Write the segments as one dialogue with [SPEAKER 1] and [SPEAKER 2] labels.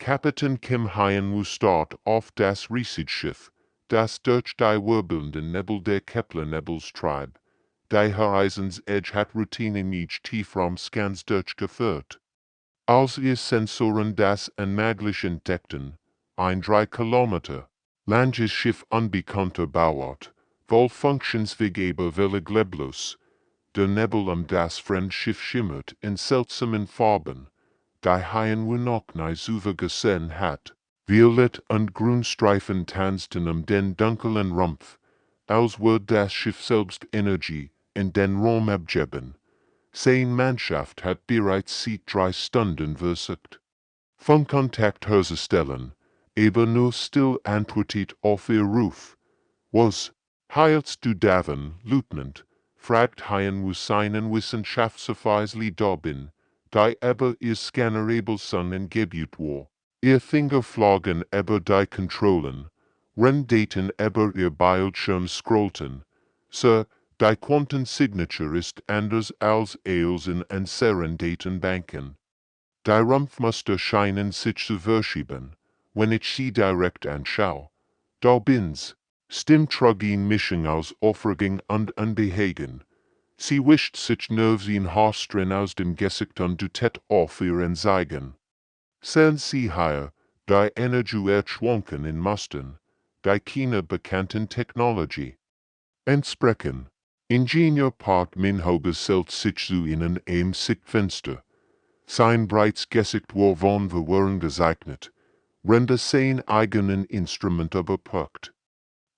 [SPEAKER 1] Kapitän Kim Hyen start auf das Riesenschiff, das durch die wirbelnden Nebel der Kepler-Nebels trieb. Die Horizons Edge hat routinemäßig Tiefraumscans durchgeführt. Als ihr Sensoren das unmöglich entdeckten, ein 3 Kilometer langes Schiff unbekannter Bauart, voll funktionsfähig völlig leblos. Der Nebel das Fremdschiff schimmert in seltsamen Farben, die HFY noch nie zuvor gesehen hat. Violett und Grünstreifen tanzten den dunklen Rumpf, als würde das Schiff selbst Energie in den Raum abgeben. Seine Mannschaft hat bereits seit 3 Stunden versucht, Funkkontakt herzustellen, aber nur still antwortet auf ihr Ruf. Was heilst du davon, Lieutenant? Fragt HFY seinen Wissenschaftsoffizier Dobbin, die aber ihr Scannerable Sonnengebiet war. Ihr Finger flogen über die Kontrollen, Daten über ihr Bildschirm scrollten. Sir, die Quantensignature ist anders als in unseren Datenbanken. Die Rumpfmuster scheinen sich zu verschieben, wenn ich sie direkt anschaue. Dobbins Stimmtragin Mischung aus Aufregung und Unbehagen. Sie wischt sich nervösen Haarsträhnen aus dem Gesicht und deutet auf ihren Zeigen. Sehen Sie hier, die Energie erschwanken in Mustern, die keine bekannten Technologie entsprechen. Ingenieur Park Minho beselt sich zu ihnen im Sichtfenster. Sein breites Gesicht war von Verwirrung gezeichnet, rende sein eigenen Instrument überpackt.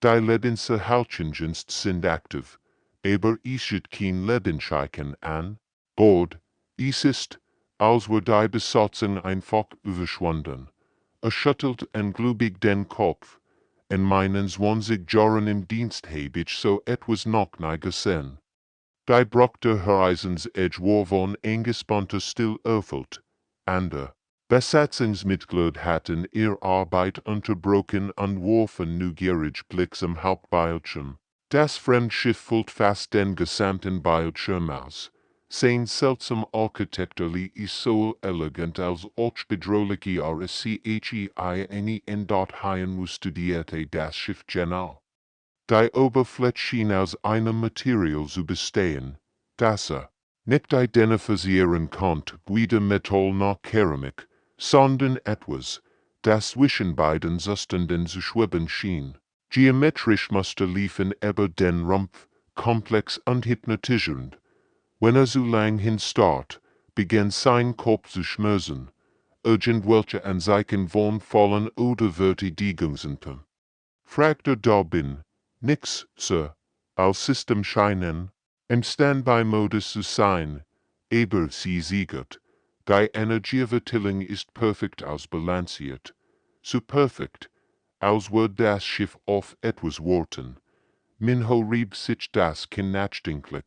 [SPEAKER 1] Die Lebenserhaltungsdienst sind aktiv, aber es ist kein Lebenszeichen an Bord. Es ist, als wär die Besatzung einfach verschwunden. Schüttelt ungläubig den Kopf. In meinen 20 Jahren im Dienst habe ich so etwas noch nie gesehen. Die Bruch der Horizons Edge war von angespannter Still erfüllt. Andere Besatzungsmitglieder hatten ihre Arbeit unterbrochen und warfen neugierig Blicks am Hauptbildschirm. Das Fremdschiff füllt fast den gesamten Bildschirm aus. Sein seltsam architecturally ist so elegant als bedrohliche RSCHEINE in dort HFY studierte das Schiff genau. Die Oberfläche schien aus einem Material zu bestehen, das nicht identifizieren konnte, weder Metall noch Keramik, sondern etwas, das zwischen beiden Zuständen zu schweben schien. Geometrisch Muster liefen über den Rumpf, komplex und hypnotisierend. Wenn so lang hinstarrt, begann sein Kopf zu schmerzen. Irgendwelche Anzeichen von Fallen oder Vertidigungspunkten. Fragte Dobbin, nix, Sir, als System scheinen, im Standby-Modus zu sein, aber sie siegert. Die Energieverteilung ist perfekt ausbalanciert. So perfekt, als würde das Schiff auf etwas warten. Minho rieb sich das Kinn nachdenklich.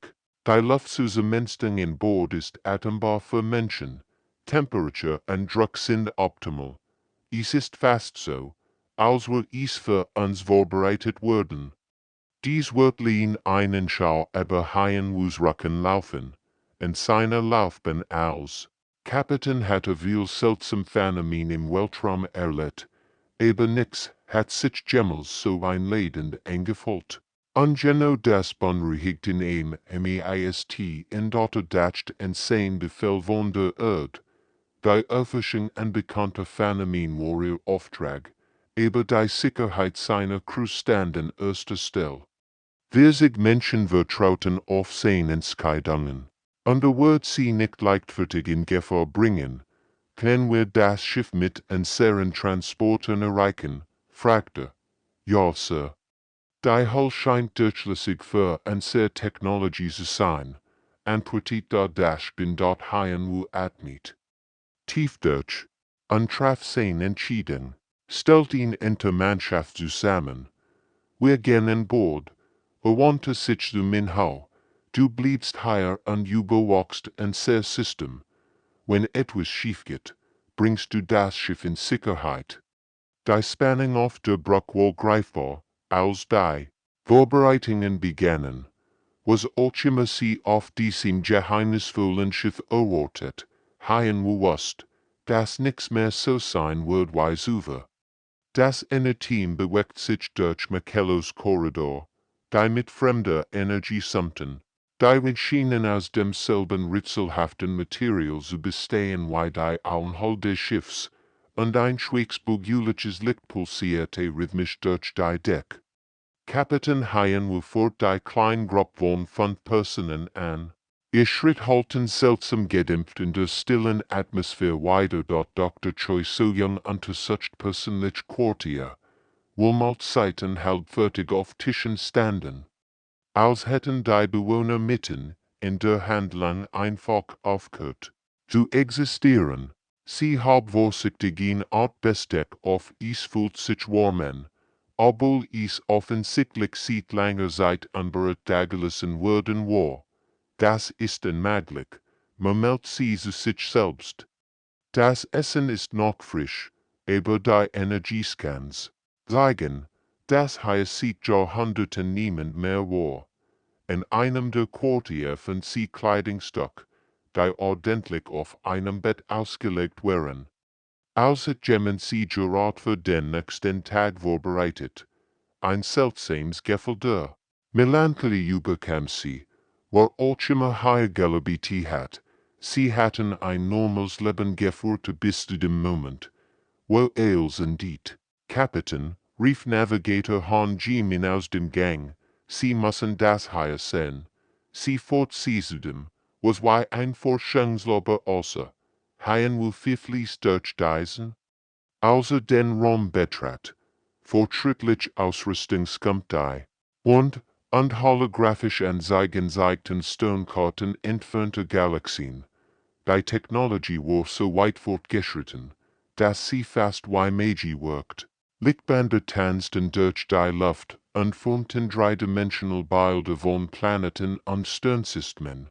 [SPEAKER 1] Die Luftzusammensetzung in Bord ist atombar für Menschen. Temperatur und Druck sind optimal. Es ist fast so, als würde es für uns vorbereitet werden. Dies wird in einen Schau über HFY's Rücken laufen, in seiner Laufbahn aus. Kapitän hatte viel seltsam Phänomen im Weltraum erlebt, aber nix hat sich jemals so einladend angefühlt. Und genau das beunruhigt ihn MAIST in dort dacht en sein Befehl von der Erde. Die Erforschung unbekannter Phänomen war ihr Auftrag, aber die Sicherheit seiner Crew stand an erster Stelle. Wir sich Menschen vertrauten auf seinen Skydungen. Und wird sie nicht leichtfertig in Gefahr bringen, können wir das Schiff mit unseren Transportern erreichen, fragte. Ja, Sir. Die Hull scheint durchlässig für unsere Technologie zu sein, antwortete das bin dort HFY atmet. Tiefdeutsch, und traf sein Entschieden, stellt ihn in der Mannschaft zusammen. Wir gehen an Bord, wandte sich zu Minho, du bliebst hier und überwachst unser System. Wenn etwas schief geht, bringst du das Schiff in Sicherheit. Die Spannung auf der Brücke war greifbar, als die Vorbereitungen begannen. Was auch immer sie auf diesem geheimnisvollen Schiff erwartet, HFY wusste, das nix mehr so sein wird wie Suve. Das eine Team bewegt sich durch Makellos Korridor, die mit fremder Energie summten, die Maschinen aus demselben rätselhaften Material zu bestehen wie die Auenhall des Schiffs, und ein schwegsbuguliches Licht pulsierte rhythmisch durch die Deck. Kapitän Haien will fort die kleine Gruppe von Personen an. Ihr Schritt halten seltsam gedämpft in der stillen Atmosphäre weiter, dort Dr. Choi So-Young unter such persönlich Quartier, wo Mahlzeiten halbfertig auf Tischen standen, als hätten die Bewohner mitten in der Handlung einfach aufgehört zu existieren. Sie halbvorsichtigen Art Besteck auf is fühlt sich warm, obwohl is offensichtlich seit langer Zeit unbereitgelassen worden war. Das ist unmöglich, murmelt sie zu sich selbst. Das Essen ist noch frisch, aber die Energiescans zeigen, dass hier seit Jahrhunderten niemand mehr war. In einem der Quartier fand sie Kleidungsstück, die ordentlich auf einem Bett ausgelegt waren. Außerdem sie gerade für den nächsten Tag vorbereitet. Ein seltsames Gefühl der Melancholie überkam sie, war immer High-Gelabiti hat. Sie hatten ein normales Leben geführt bis zu dem Moment, wo als indeed. Kapitän, rief Navigator Han Ji-min aus dem Gang, Sie müssen das hier sehen. Sie fortsetzten, was wie ein Forschungslober außer. Haien will pfifflich durch diesen. Also den Raum betrat. Fortschrittlich Ausrüstungskamtei. Und holographisch anzeigen zeigten Sternkarten entfernter Galaxien. Die Technologie war so weit fortgeschritten, dass sie fast wie Magie wirkt. Lichtbande tanzten durch die Luft und formten dreidimensional Bilder von Planeten und Sternsystemen,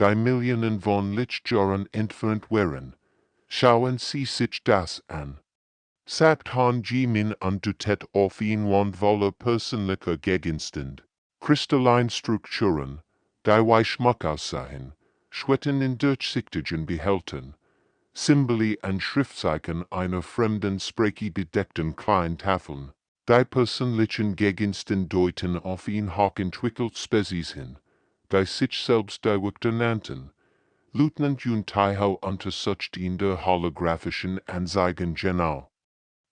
[SPEAKER 1] die Millionen von Lichtjahren entfernt waren. Schauen Sie sich das an. Sagt Han Ji-min Entität auf ihn und voller persönlicher Gegenstand. Kristalleinstrukturen, die wie Schmuck aussahen, schwitten in durchsichtigen Behältern. Symbole und Schriftzeichen einer fremden Sprache bedeckten kleinen Tafeln. Die persönlichen Gegenstände deuten auf ihn hochentwickelt Spezies hin, die sich selbst Director nannten. Lieutenant Yun Taiho untersuchte in der holographischen Anzeigen genau.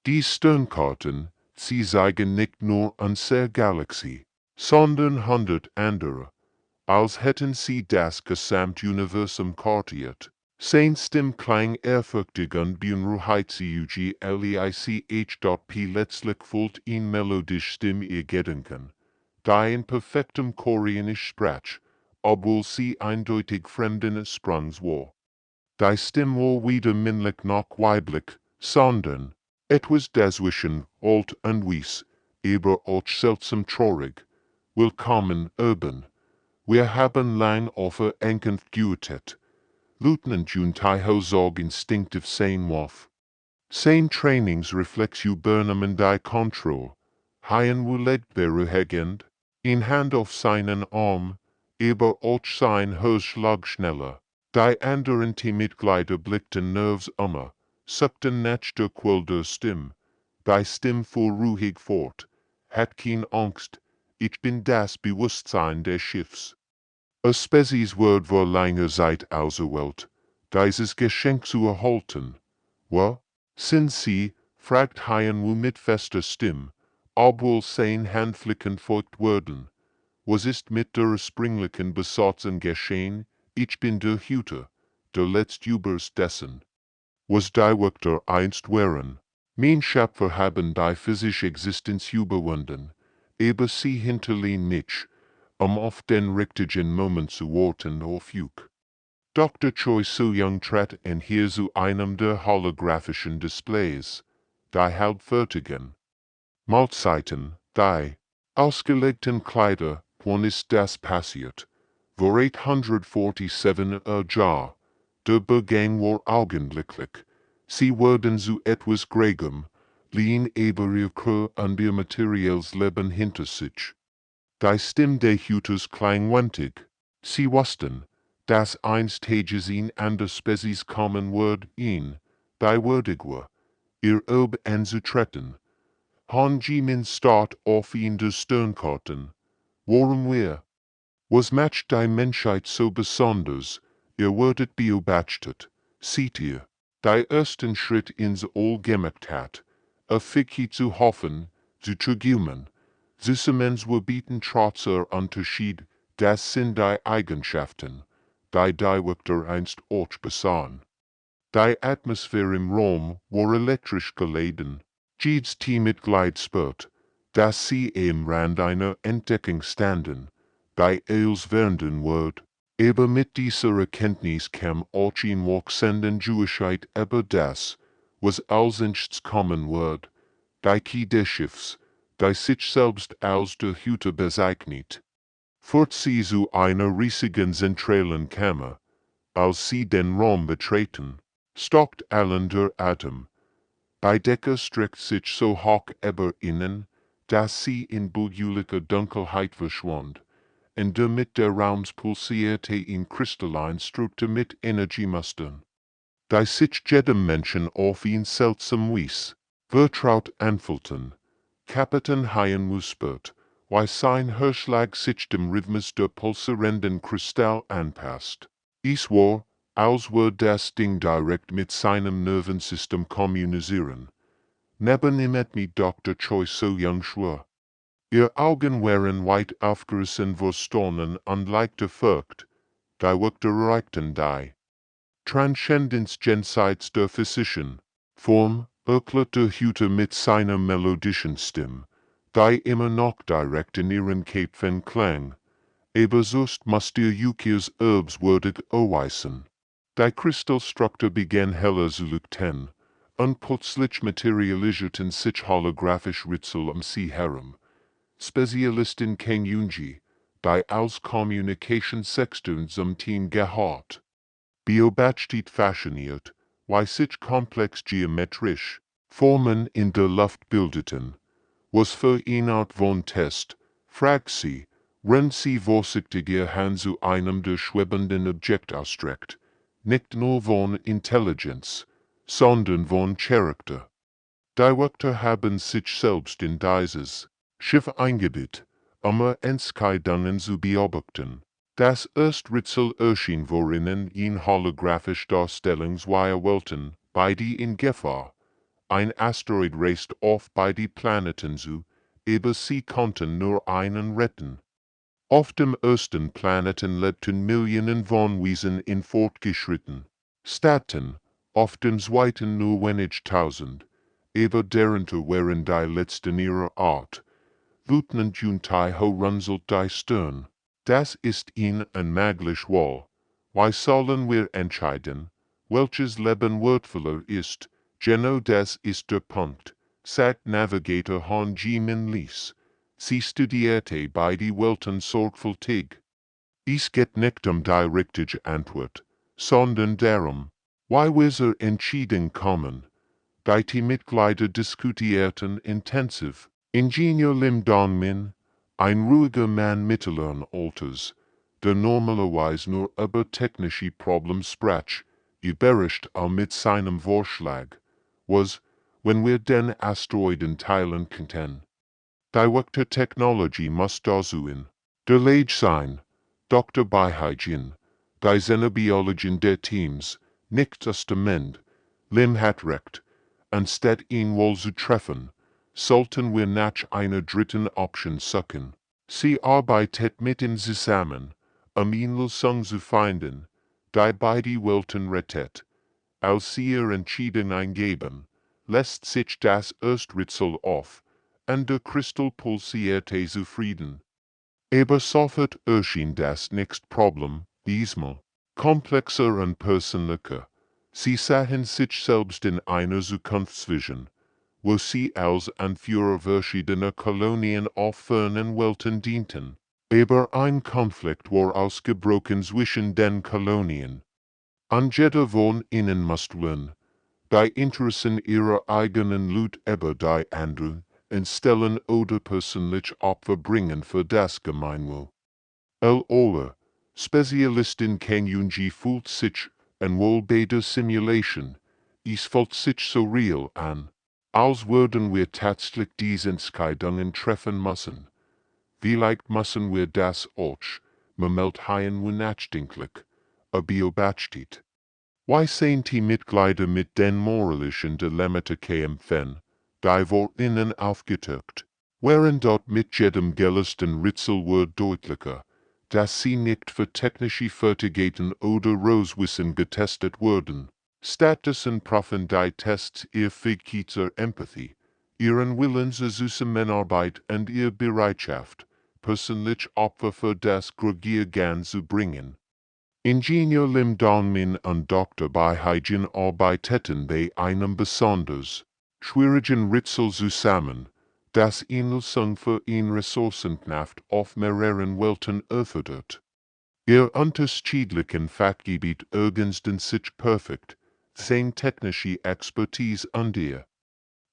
[SPEAKER 1] Die Sternkarten, sie zeigen nicht nur unsere Galaxie, sondern hundert andere, als hätten sie das Gesamtuniversum kartiert. Sein Stimm klang ehrfürchtig und beunruhigtlich plötzlich fühlt ihn melodisch Stimm ihr Gedanken, die in perfektem Koreanisch sprach, obwohl sie eindeutig fremden Sprangs war. Die Stimm war weder männlich noch weiblich, sondern etwas dazwischen, alt und weiss, aber auch seltsam traurig. Willkommen, Urban. Wir haben lang auf Ankunft gewartet. Lieutenant Yun Taiho zog instinctive sein Waff. Sein Trainingsreflexübernahmen die Kontrolle. Haien legt beruhigend, in Hand auf seinen Arm, aber auch sein Herzschlag schneller. Die anderen Teammitglieder blickten nervös suckten nach der Quelle der Stimme. Die Stimme fuhr ruhig fort. Hat keine Angst, ich bin das Bewusstsein des Schiffs. A Spezies wird vor langer Zeit auserwählt, dieses Geschenk zu erhalten. Wo sind Sie? Fragt Haien mit fester Stimme, obwohl sein Handflicken folgt werden. Was ist mit der ursprünglichen Besatzung geschehen? Ich bin der Hüter, der Letztübers dessen. Was Director einst waren. Mein Schöpfer haben die physische Existenz überwunden, aber sie hinterließen mich, auf den richtigen Moment zu warten auf euch. Dr. Choi So-Young trat hier zu einem der holographischen Displays, die halbfertigen Mahlzeiten, die ausgelegten Kleider, wann ist das passiert? Vor 847 Jahr, der Begang war augenblicklich, sie wurden zu etwas Gregem, liehen aber ihr Kur und ihr materielles Leben hinter sich. Die Stimme des Hüters klang wendig, sie wussten, dass einst Tages ihn an der Spezies kommen wird, ihn, die würdigwer, ihr Ob anzutreten. Han Jimin start auf in de Sternkarten. Worum wir? Was macht die Menschheit so besonders, ihr würdet beobachtet, seht ihr, die ersten Schritt ins All gemacht hat, Fikhi zu hoffen, zu trügen. Süßemens wir bieten trotzer Unterschied, das sind die Eigenschaften, die Wirkter einst Ort besahen. Die Atmosphäre im Raum war elektrisch geladen, jedes Teammitglied spürt, dass sie am Rand einer Entdeckung standen, die als werden wird. Aber mit dieser Erkenntnis kam auch in wachsenden Gewissheit über das, was als einst kommen wird, die Key des Schiffs, die sich selbst als der Hüter bezeichnet. Führt sie zu einer riesigen zentralen Kammer, als sie den Raum betreten, stockt allen der Atem. Bei Decke streckt sich so hoch über ihnen, dass sie in buljulicher Dunkelheit verschwand, und damit der Raums pulsierte in kristallin Struktur mit Energiemustern. Die sich jedem Menschen auf ihn seltsam wies, vertraut anfühlten. Kapitän Haien muspert, wie sein Herzschlag sich dem Rhythmus der pulsierenden Kristall anpasst. Es war, als würde das Ding direkt mit seinem Nervensystem kommunizieren. Neben ihm mit Dr. Choi so jung schwör. Ihr Augen waren weit aufgerissen vor Staunen und leichte Furcht, die Wirkte erreichten die Transzendenz jenseits der physischen Form, erklärte Hüter mit seiner melodischen Stimme, die immer noch direkt in ihren Köpfen klang. Aber sonst musst ihr Yukirs würdig erweisen. Die Kristallstruktur begann heller zu leuchten, und plötzlich materialisierten sich holographisch Ritzel sie herum. Spezialisten Ken Yunji, die als Kommunikationssexton zum Team gehört, beobachtet fasziniert, wie sich komplex geometrisch Formen in der Luft bildeten. Was für eine Art von Test, fragt sie, wenn sie vorsichtig ihr Hand zu einem der schwebenden Objekte ausstreckt, nicht nur von Intelligenz, sondern von Charakter. Die Wirkter haben sich selbst in dieses Schiff eingebiet, Enskeidannen zu beobachten. Das erst Ritzel erschien worinnen in holographisch Darstellungsweihe Welten, bei die in Gefahr. Ein Asteroid raced auf bei die Planeten zu, aber sie konnten nur einen retten. Auf dem ersten Planeten lebten Millionen von Wesen in fortgeschritten Staaten, auf dem zweiten nur wenig tausend, aber darunter waren die letzten ihrer Art. Lieutenant Juntai runzelt die Stirn. Das ist ihnen unmöglich wohl. Wie sollen wir entscheiden, welches Leben wertvoller ist? Genau das ist der Punkt, sagt Navigator Han Jimin Lies. Sie studierte beide Welten sorgfältig. Es geht nicht die richtige Antwort, sondern darum, wie wir entschieden kommen. Die Mitglieder diskutierten intensiv. Ingenieur Lim Dong-min, ein ruhiger Mann mittleren Alters, der normalerweise nur über technische Probleme sprach, überrascht mit seinem Vorschlag, was, wenn wir den Asteroiden teilen könnten. Die Wirkte Technologie muss da sein. Der Lage sein, Dr. Beihijin, die Xenobiologin der Teams, nicht Testament, Lim hat recht, anstatt ihn wohl zu treffen, sollten wir nach einer dritten Option suchen. Sie arbeitet mit ihm zusammen, ihn Lösung zu finden, die beide Welten rettet. Als sie ihr Entschieden eingeben, lässt sich das erst Ritzel auf, und der Kristall pulsierte zufrieden. Aber sofort erschien das nächste Problem, diesmal komplexer und persönlicher. Sie sahen sich selbst in einer Zukunftsvision, wo sie als Anführer verschiedener Kolonien auf fernen Welten dienten. Aber ein Konflikt war ausgebrochen zwischen den Kolonien. Und jeder von ihnen musste lernen, die Interessen ihrer eigenen Leute über die anderen stellen oder persönlich Opfer bringen für das Gemeinwohl. Ola, Spezialistin Ken Yunji fühlt sich wohl bei der Simulation, is voelt sich so real an, als würden wir tatsächlich diesen Skydungen treffen müssen. Vielleicht müssen wir das auch, memelt Haien unachdenklich, beobachtet. Why sind die Mitglieder mit den moralischen Dilemmata kämpfen, die wird ihnen aufgedrückt, während dort mit jedem gelösten Rätsel wird deutlicher, dass sie nicht für technische Fertigkeiten oder Rosewissen getestet wurden. Stattdessen prüfen die Tests ihr Fähigkeit zur Empathie, ihren Willen zur Zusammenarbeit und ihre Bereitschaft, persönlich Opfer für das Grogier zu bringen. Ingenieur Lim Dongmin und Dr. bei Hygiene arbeiteten bei einem besonders schwierigen Rätsel zusammen, das in Lösung für ihn Ressourcenknaft auf mehreren Welten erfordert. Ihr unterschiedlichen Fachgebiet ergänzten sich perfekt, seine technische Expertise und ihr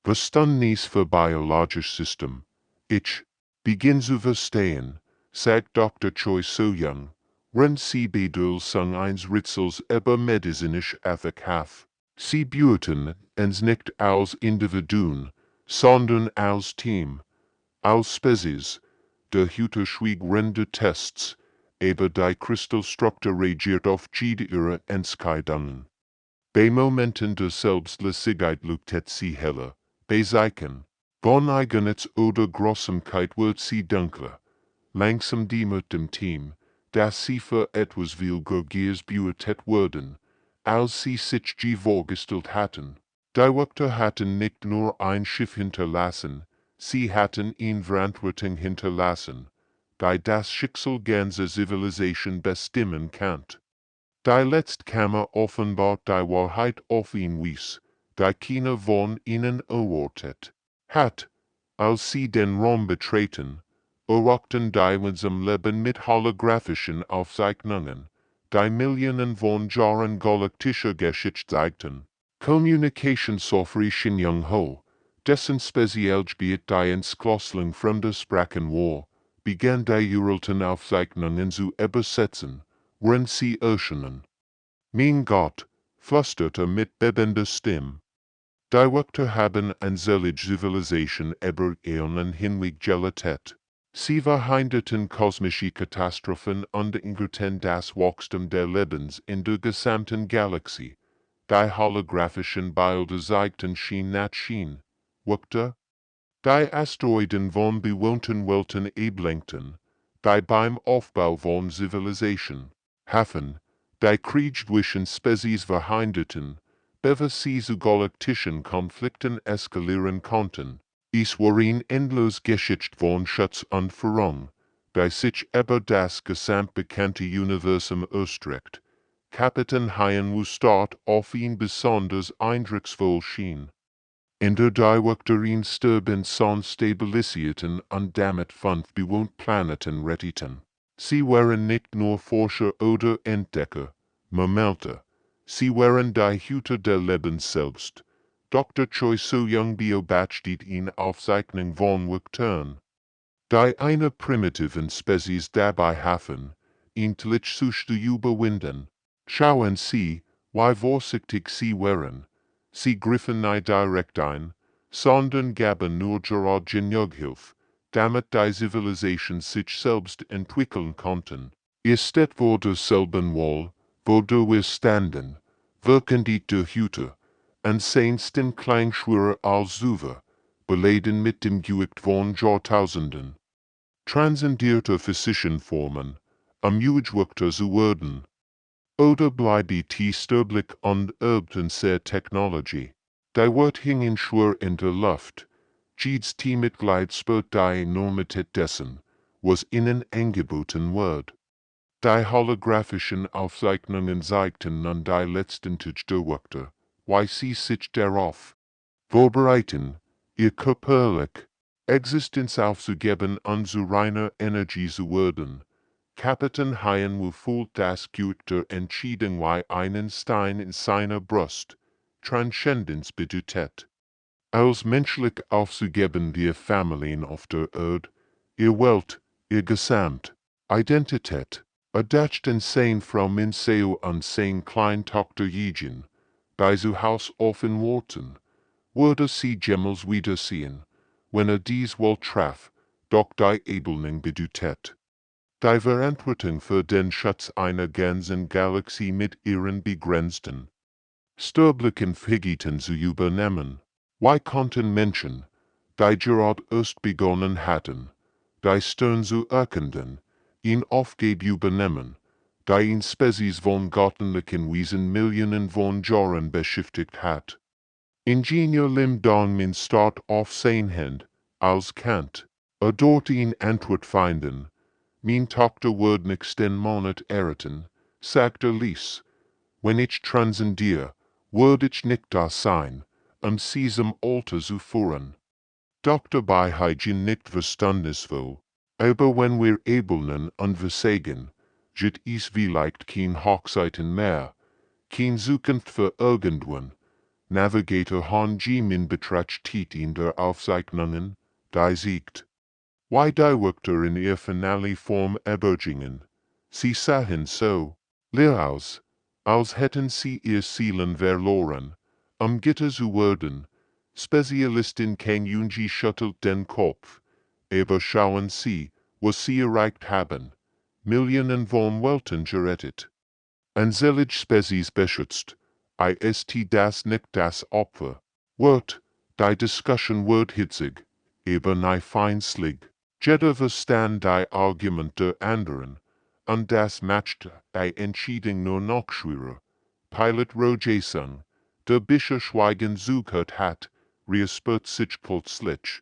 [SPEAKER 1] Verständnis für biologisches System. Ich beginn zu verstehen, sagt Dr. Choi So-young, wenn sie Bedeutung eines Rätsels über medizinisch Effektiv. Sie beurteilen es nicht als Individuen, sondern als Team, als Spezies, der unterschiedlichen Tests, aber die Kristallstruktur reagiert auf jede ihrer Entscheidungen. Bei Momenten der Selbstlosigkeit leuchtet sie heller, bei Zeichen von Eigennutz oder Grausamkeit wird sie dunkler. Langsam dämmert dem Team, dass sie für etwas viel Grogiers beurteilt wurden, als sie sich vorgestellt hatten. Die Wächter hatten nicht nur ein Schiff hinterlassen, sie hatten ihn Verantwortung hinterlassen, die das Schicksal ganzer Zivilisation bestimmen kann. Die Letztkammer offenbart die Wahrheit auf ihn wies, die keiner von ihnen erwartet hat. Als sie den Raum betreten, erwachten die zum Leben mit holographischen Aufzeichnungen, die Millionen von Jahren galaktischer Geschichte zeigten. Communication-Software Young Ho, dessen Spezialgebiet die Entschlüsselung fremder Sprachen war, begann die uralten Aufzeichnungen zu übersetzen, während sie erschienen. Mein Gott, flüsterte mit bebender Stimme. Die Wächter haben anselige Zivilisation über Äonen hinweg geleitet. Sie verhinderten kosmische Katastrophen und ingerten das Wachstum des Lebens in der gesamten Galaxie. Die holographischen Bilder zeigten Schien nach Schien. Wächter? Die Asteroiden von bewohnten Welten ablenkten, die beim Aufbau von Zivilisation, Hafen, die Krieg zwischen Spezies verhinderten, bevor sie zu galaktischen Konflikten eskalieren konnten. Es waren endlos Geschichte von Schutz und Führung, die sich über das gesamtbekannte Universum erstreckt. Kapitän Hien dort auf ihn besonders eindrucksvoll schien. In der Wächter sterben son stabilisierten und damit 5 bewohnte Planeten retteten. Sie waren nicht nur Forscher oder Entdecker, Memmelter, sie waren die Hüter des Lebens selbst. Dr. Choi So-young beobachtet ihn Aufzeichnung von Wächtern. Die eine primitiven Spezies dabei halfen, ihn zu überwinden. Schauen Sie, wie vorsichtig sie waren. Sie griffen nicht direkt ein, sondern gaben nur gerade genug Hilfe, damit die Zivilisation sich selbst entwickeln konnten. Ihr steht vor derselben Wall, wo wir standen, wirken die Hüter, und sehen klein schwerer als Suva, beladen mit dem Gewicht von Jahrtausenden. Transzendierte physischen Formen, Wächter zu werden. Oder bleibe die sterblich und sehr Technologie. Die Wort hingen schwer in der Luft. Jedes Teammitglied spürt die Enormität dessen, was ihnen angeboten wird. Die holographischen Aufzeichnungen zeigten nun die letzten Tag der Wächter, wie sie sich darauf vorbereiten, ihr körperlich Existenz aufzugeben und zu reiner Energie zu werden. Kapitän Hien fühlt das Gewicht der Entscheidung wie einen Stein in seiner Brust. Transzendenz bedeutet, als menschlich aufzugeben die Familien auf der Erde, ihr Welt, ihr Gesamt, Identität, erdachten sein Frau Minseo und sein Kleintochter Yijin, die zu Haus offen Worten, würde sie jemals wiedersehen, wenn dies wohl traf, doch die Ebelung bedeutet. Die Verantwortung für den Schatz einer ganzen Galaxie mit ihren begrenzten sterblichen Fähigkeiten zu übernehmen. Wie konnten Menschen, die gerade erst begonnen hatten, die Stern zu erkennen, ihn Aufgabe übernehmen, die ihn Spezies von göttlichen Wesen Millionen von Jahren beschäftigt hat. Ingenieur lim dan min start auf sein Hand, als Kant, dort ihn Antwort finden, min Tochter wird nächsten Monat erraten, sagte Lies, wenn ich transcendiere, wird ich nicht da sein, diesem Alter zu führen. Doch dabei Hygiene nicht verstandesvoll, aber wenn wir ebeln und versagen, jit is vielleicht kein Hochzeiten mehr, kein Zukunft für irgendwann. Navigator Han Jimin betrachtet in der Aufzeichnungen, die siegt. Wie die Wörter in ihr finale Form emergingen. Sie sahen so leer aus, als hätten sie ihr Seelen verloren, Gitter zu werden. Spezialistin Kang Yunji schüttelt den Kopf, aber schauen Sie, was sie erreicht haben. Millionen von Welten gerettet. Anzelig Spezies beschützt. Ist das nicht das Opfer? Wird, die Diskussion wird hitzig, aber nicht feindselig. Jeder verstand die Argumente der anderen, und das macht die Entscheidung nur noch schwerer. Pilot Rojason, der bisher Schweigen zugehört hat, reaspert sich plötzlich.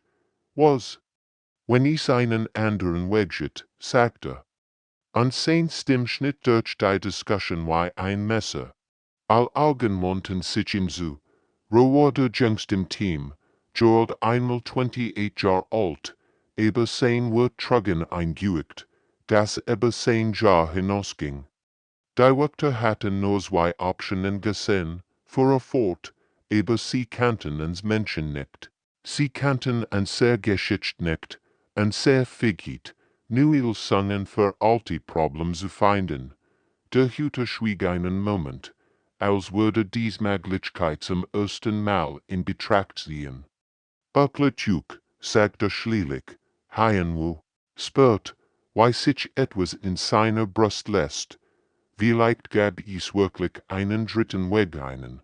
[SPEAKER 1] Was? Wenn ich einen anderen Wegschritt, sagte. Und sein Stimmschnitt durch die Diskussion wie ein Messer. All Augen monten sich ihm zu. Rowoder jüngst im Team, Gerald einmal 28 Jahre alt, aber sein wird trugen eingeügt, das über sein Jahr hinausging. Die Wörter hatten nur zwei Optionen gesehen, fort, aber sie kannten uns Menschen nicht. Sie kannten uns sehr Geschichte nicht, und sehr fähig, neue Lösungen für alte Probleme zu finden. Der Hüter schwieg einen Moment, als würde dies Möglichkeit zum ersten Mal in Betracht ziehen. Butler Duke, sagte schließlich, HFY, spürt, wie sich etwas in seiner Brust lässt. Vielleicht gab es wirklich einen dritten Weg einen,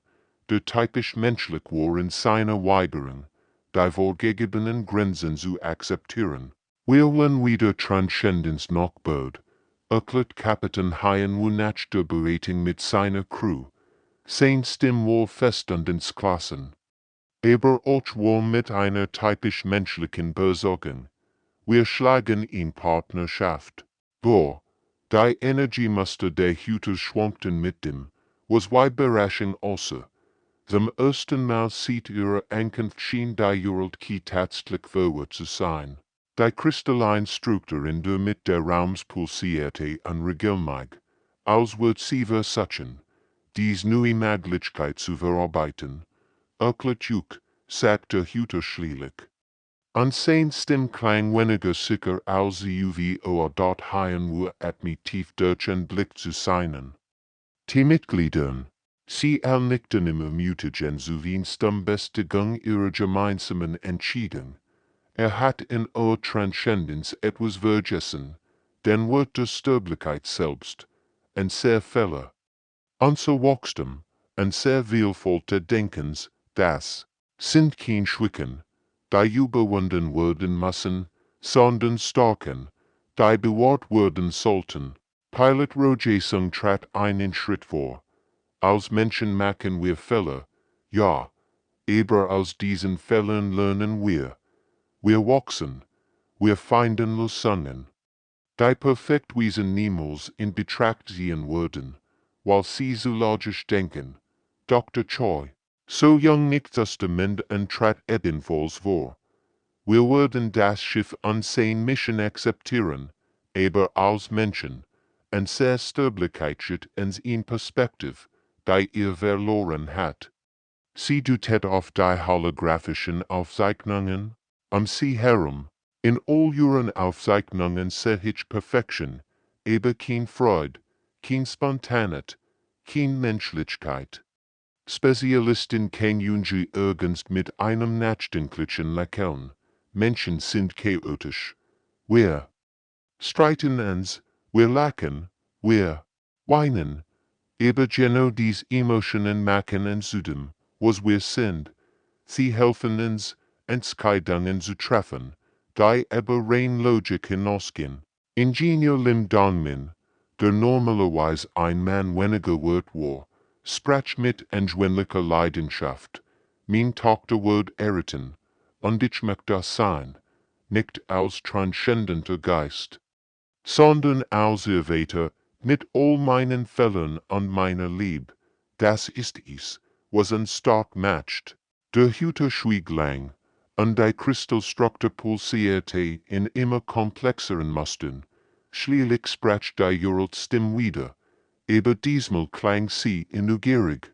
[SPEAKER 1] der typisch menschlich war in seiner Weigerung, die vorgegebenen Grenzen zu akzeptieren. Wir wollen wieder Transzendenz nachbot, erklärt Kapitän HFY nach der Beratung mit seiner Crew. Sein Stimme war fest und entschlossen. Aber auch wohl mit einer typisch menschlichen Besorgung. Wir schlagen in Partnerschaft. Boah, die Energiemuster der Hüter schwankten mit dem, was wie Überraschung außer. Zum ersten Mal sieht ihre Ankunft schien die World-Key tatsächlich verwirrt zu sein. Die kristallinen Struktur in der Mitte der Raums pulsierte unregelmäßig, als würde sie versuchen, dies neue Möglichkeit zu verarbeiten. Erklärt, sagte Hüter schließlich. Und sein Stimm klang weniger sicher als sie UVO dort HFY mit tief deutschen Blick zu seinen. Die Mitgliedern, sie nickten immer mutigen zu Wienstam Bestigung ihrer gemeinsamen Entscheidung. Hat in Transzendenz etwas vergessen, den Wort der Sterblichkeit selbst, und sehr viele. Unser Wachstum, und sehr vielfalt der Denkens, das sind kein Schwicken, die überwunden werden müssen, sondern starken, die bewahrt werden sollten. Pilot Rojason trat einen Schritt vor. Als Menschen machen wir Fehler, ja, aber aus diesen Fehlern lernen wir. Wir wachsen, wir finden Lösungen. Die Perfektwesen niemals in Betracht ziehen würden, weil sie so logisch denken. Dr. Choi, so jung nicht das Dement und trat ebenfalls vor. Wir würden das Schiff unsehen Mission akzeptieren, aber als Menschen, und sehr Sterblichkeit steht uns in Perspektiv, die ihr verloren hat. Sie deutet auf die holographischen Aufzeichnungen, sie herum. In all ihren Aufzeichnungen sehe ich Perfektion, aber kein Freude, kein Spontanität, kein Menschlichkeit. Spezialisten kennen junge irgend mit einem nachdenklichen Lächeln. Menschen sind chaotisch. Wir streiten uns, wir lachen, wir weinen. Aber genau dies Emotionen machen uns zudem, was wir sind. Sie helfen uns, Entscheidungen zu treffen, die aber rein Logik hinausgehen. Ingenieur Lim Donmin, der normalerweise ein Mann weniger Wort war, sprach mit anschwindlicher Leidenschaft. Mein Tochter wird erraten, und ich möchte das sein, nicht als transzendenter Geist, sondern als Irrweiter mit all meinen Fehlern und meiner Lieb. Das ist es, was uns stark macht. Der Hüter schwieg lang, und die Kristallstruktur pulsierte in immer komplexeren Mustern. Schließlich sprach die Stimme wieder, aber diesmal klang sie neugierig.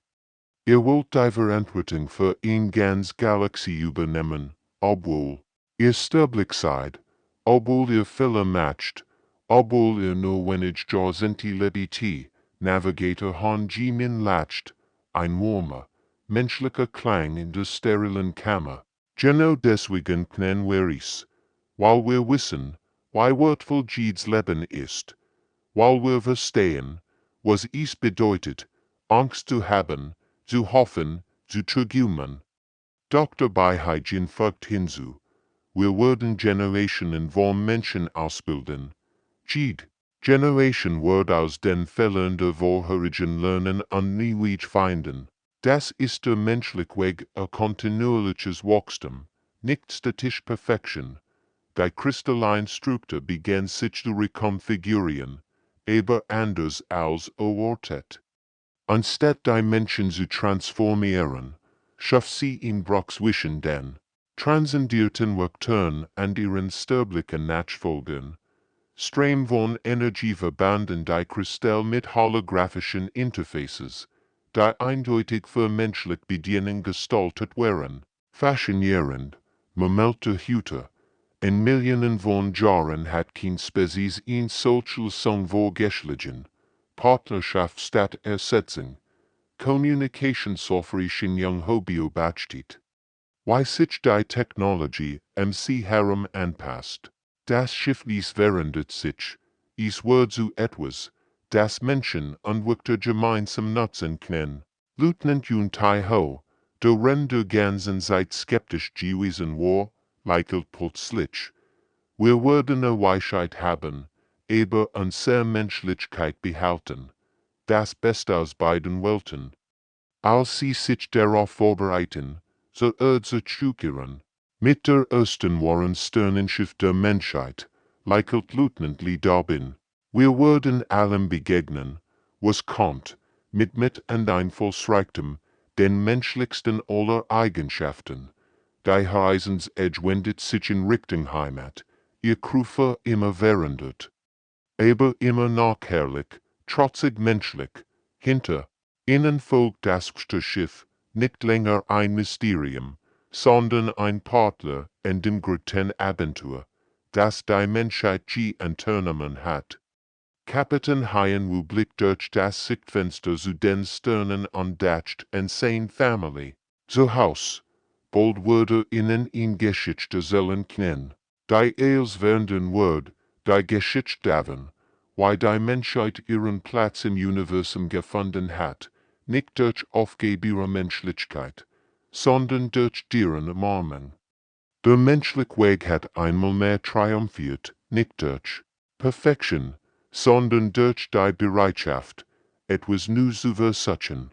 [SPEAKER 1] Ihr wollt die Verantwortung für eine ganz Galaxie übernehmen, obwohl ihr sterblich seid, obwohl ihr Fehler macht, obwohl ihr nur wenig Jahrzehnte Navigator von G-Min lacht, ein warmer, menschlicher Klang in der sterilen Kammer. Genau deswegen können wir es, weil wir wissen, wie wertvoll jedes Leben ist, weil wir verstehen, was es bedeutet, Angst zu haben, zu hoffen, zu träumen. Doch dabei fügt hinzu, wir werden Generationen von Menschen ausbilden. Jede Generation wird aus den Fehlern der vorherigen lernen und nie finden. Das ist der menschliche Weg, ein kontinuierliches Wachstum, nicht statische Perfektion. Die kristalline Struktur beginnt sich zu rekonfigurieren, aber anders als erwartet. Anstatt die Menschen zu transformieren, schafft sie in zwischen den transzendierten Vektoren und ihren sterblichen Nachfolgern. Stream von Energie verbanden die Kristall mit holographischen Interfaces, die eindeutig für menschliche Bedienung gestaltet wären. Faszinierend, murmelte Hüter. In Millionen von Jahren hat kein Spezies in solches Song vorgeschlagen. Partnerschaft statt Ersetzung. Kommunikationssoftware Young Hobio beachtet. Wie sich die Technologie MC herum anpasst. Das Schiff verändert sich. Es wird zu etwas, das Menschen und Wörter gemeinsam nutzen können. Lieutenant Yun Tai Ho, der Render ganzen Zeit skeptisch gewesen war, lächelt plötzlich. Wir werden eine Weisheit haben, aber unsere Menschlichkeit behalten. Das Beste aus beiden Welten. Als sie sich darauf vorbereiten, so zu zurückkehren. Mit der ersten wahren Sternenschiff der Menschheit, lächelt Lieutenant Lee Dobbin. Wir werden allem begegnen, was kommt, mit und Einflussreichtum, den menschlichsten aller Eigenschaften. Die Horizons-Edge wendet sich in Richtung Heimat, ihr Krufer immer verändert. Aber immer noch herrlich, trotzig menschlich, hinter, innen folgt das Schiff, nicht länger ein Mysterium, sondern ein Partner in dem großen Abenteuer, das die Menschheit je unternommen hat. Kapitän Hyen blickt durch das Sichtfenster zu den Sternen und dacht an seine Familie. Zu Haus, bald würde ihnen in Geschichte sollen kennen. Die eils werden wird, die Geschichte davon, wie die Menschheit ihren Platz im Universum gefunden hat, nicht durch Aufgabe ihrer Menschlichkeit, sondern durch deren Ermarmung. Der menschliche Weg hat einmal mehr triumphiert, nicht durch Perfektion, sondern durch die Bereitschaft, etwas Neues zu versuchen.